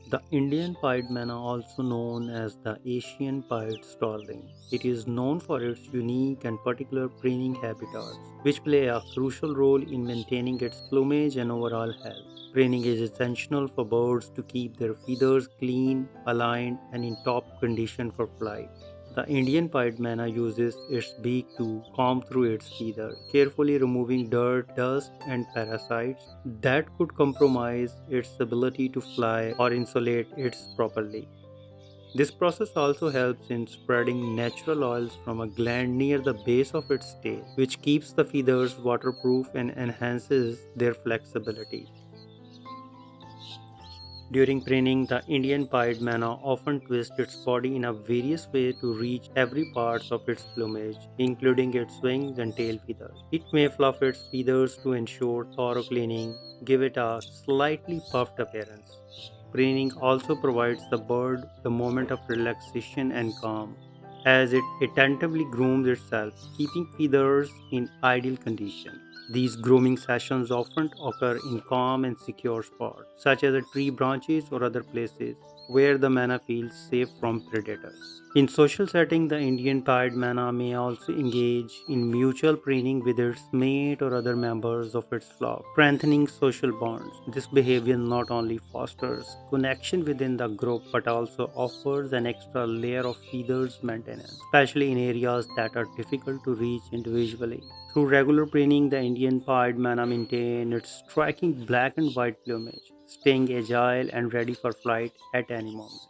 The Indian pied Myna, also known as the Asian pied starling, it is known for its unique and particular preening habitats, which play a crucial role in maintaining its plumage and overall health. Preening is essential for birds to keep their feathers clean, aligned, and in top condition for flight. The Indian pied Myna uses its beak to comb through its feather, carefully removing dirt, dust, and parasites that could compromise its ability to fly or insulate it properly. This process also helps in spreading natural oils from a gland near the base of its tail, which keeps the feathers waterproof and enhances their flexibility. During preening, the Indian pied Myna often twists its body in a various way to reach every part of its plumage, including its wings and tail feathers. It may fluff its feathers to ensure thorough cleaning, give it a slightly puffed appearance. Preening also provides the bird the moment of relaxation and calm, as it attentively grooms itself, keeping feathers in ideal condition. These grooming sessions often occur in calm and secure spots, such as tree branches or other places where the Myna feels safe from predators. In social setting, the Indian pied Myna may also engage in mutual preening with its mate or other members of its flock, strengthening social bonds. This behavior not only fosters connection within the group but also offers an extra layer of feathers maintenance, especially in areas that are difficult to reach individually. Through regular preening, the Indian pied Myna maintains its striking black and white plumage, staying agile and ready for flight at any moment.